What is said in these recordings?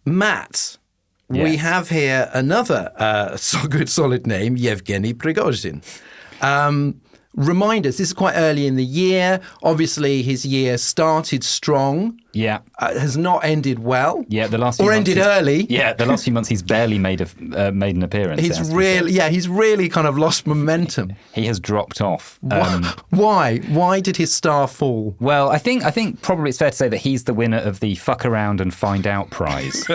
Matt, we have here another good solid name, Yevgeny Prigozhin. Remind us, this is quite early in the year. Obviously, his year started strong. Yeah. Has not ended well. Yeah, the last few months. Or ended early. Yeah, the last few months he's barely made an appearance. He's really kind of lost momentum. He has dropped off. Why? Why did his star fall? Well, I think probably it's fair to say that he's the winner of the Fuck Around and Find Out prize.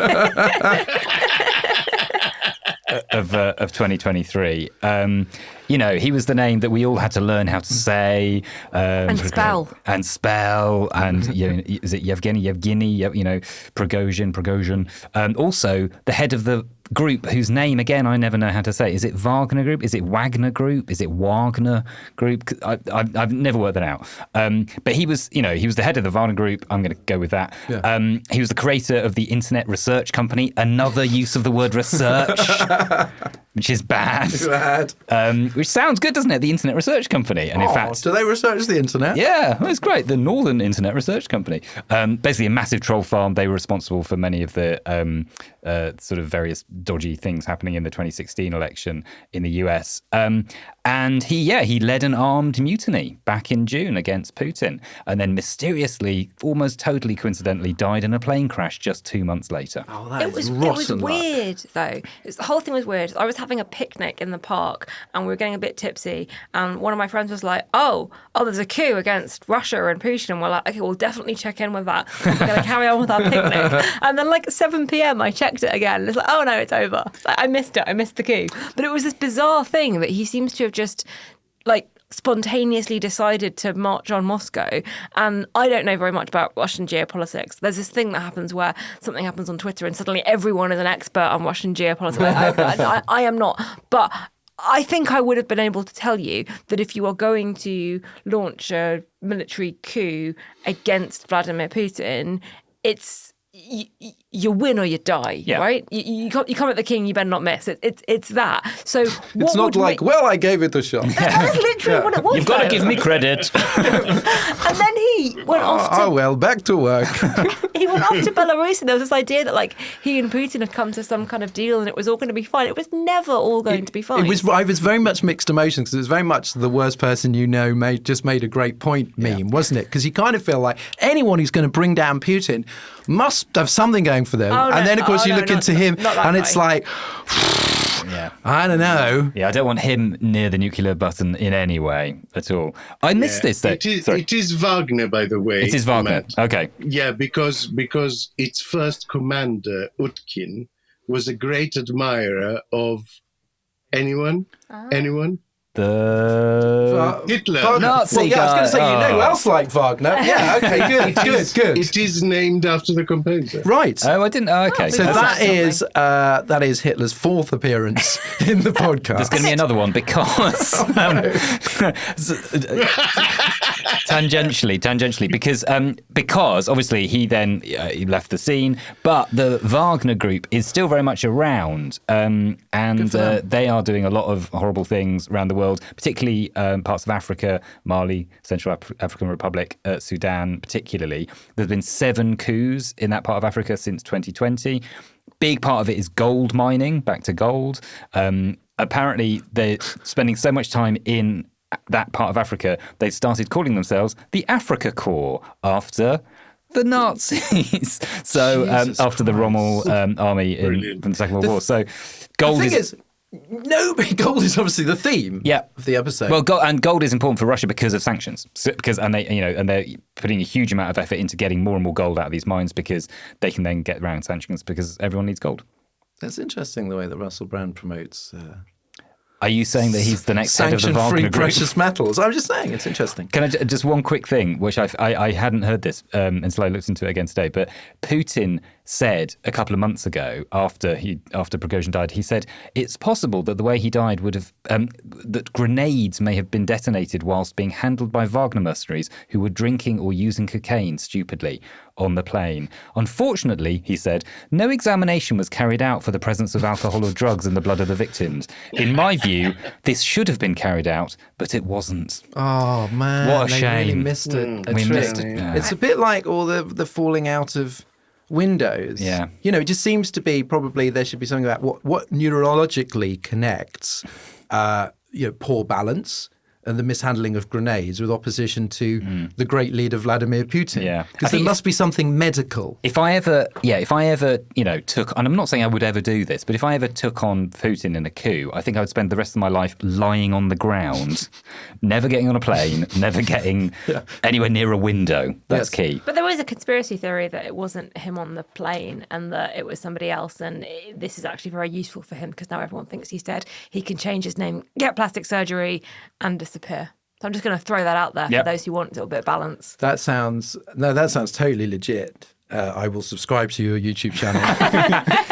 Of 2023. He was the name that we all had to learn how to say. And spell. And is it Yevgeny, Prigozhin. Also, the head of the group whose name, again, I never know how to say. Is it Wagner Group? Is it Wagner Group? Is it Wagner Group? I've never worked that out. But he was the head of the Wagner Group. I'm going to go with that. Yeah. He was the creator of the Internet Research Company. Another use of the word research, which is bad. Which sounds good, doesn't it? The Internet Research Company. And in fact, do they research the internet? Yeah, well, it's great. The Northern Internet Research Company. Basically a massive troll farm. They were responsible for many of the sort of various dodgy things happening in the 2016 election in the US. And he led an armed mutiny back in June against Putin, and then mysteriously, almost totally coincidentally, died in a plane crash just 2 months later. Oh, that it was weird, though. The whole thing was weird. I was having a picnic in the park, and we were getting a bit tipsy, and one of my friends was like, oh, there's a coup against Russia and Putin, and we're like, okay, we'll definitely check in with that. We're going to carry on with our picnic. And then like 7 p.m, I checked it again, and it's like, oh no, it's over. Like, I missed it. I missed the coup. But it was this bizarre thing that he seems to have just like spontaneously decided to march on Moscow. And I don't know very much about Russian geopolitics. There's this thing that happens where something happens on Twitter and suddenly everyone is an expert on Russian geopolitics. I am not. But I think I would have been able to tell you that if you are going to launch a military coup against Vladimir Putin, it's you win or you die, right? You come at the king, you better not miss. It's that. So it's not like, I gave it a shot. That is literally what it was. You've got to give me credit. And then he went off to... back to work. He went off to Belarus, and there was this idea that like he and Putin had come to some kind of deal and it was all going to be fine. It was never all going to be fine. I was very much mixed emotions because it was very much the worst person you know made a great point meme, wasn't it? Because you kind of feel like anyone who's going to bring down Putin must have something going for them. And then, of course, you look into him and it's like, I don't know. Yeah, I don't want him near the nuclear button in any way at all. I missed this, though. It is Wagner, by the way. It is Wagner. Matt. Okay. Yeah, because its first commander, Utkin, was a great admirer of anyone? The Hitler. Nazi guy. I was going to say, you know who else liked Wagner? Yeah, okay, good. It is named after the composer. Right. Oh, I didn't. Oh, okay. So that is Hitler's 4th appearance in the podcast. There's going to be another one because tangentially, because obviously he then he left the scene, but the Wagner Group is still very much around, and they are doing a lot of horrible things around the world, particularly parts of Africa, Mali, Central African Republic, Sudan particularly. There's been 7 coups in that part of Africa since 2020. Big part of it is gold mining, back to gold. Apparently, they're spending so much time in that part of Africa, they started calling themselves the Africa Corps after the Nazis. So after the Rommel army from the Second World War. So gold is... gold is obviously the theme of the episode. Well, gold is important for Russia because of sanctions. And they're putting a huge amount of effort into getting more and more gold out of these mines because they can then get around sanctions because everyone needs gold. That's interesting the way that Russell Brand promotes. Are you saying that he's the next head of the Wagner sanction-free Group? precious metals. I'm just saying, it's interesting. Can I just one quick thing, which I hadn't heard this until I looked into it again today, but Putin said a couple of months ago after Prigozhin died, he said it's possible that the way he died would have that grenades may have been detonated whilst being handled by Wagner mercenaries who were drinking or using cocaine stupidly on the plane. Unfortunately, he said, no examination was carried out for the presence of alcohol or drugs in the blood of the victims. In my view, this should have been carried out, but it wasn't. Oh man, what a shame. Really missed it. We missed it. Yeah. It's a bit like all the falling out of windows. Yeah. It just seems to be probably there should be something about what neurologically connects, poor balance and the mishandling of grenades with opposition to the great leader Vladimir Putin. Yeah. Because there must be something medical. If I ever, took, and I'm not saying I would ever do this, but if I ever took on Putin in a coup, I think I would spend the rest of my life lying on the ground, never getting on a plane, never getting anywhere near a window. That's key. But there was a conspiracy theory that it wasn't him on the plane and that it was somebody else. And this is actually very useful for him because now everyone thinks he's dead. He can change his name, get plastic surgery, and disappear. So I'm just going to throw that out there for those who want a little bit of balance. That sounds totally legit. I will subscribe to your YouTube channel.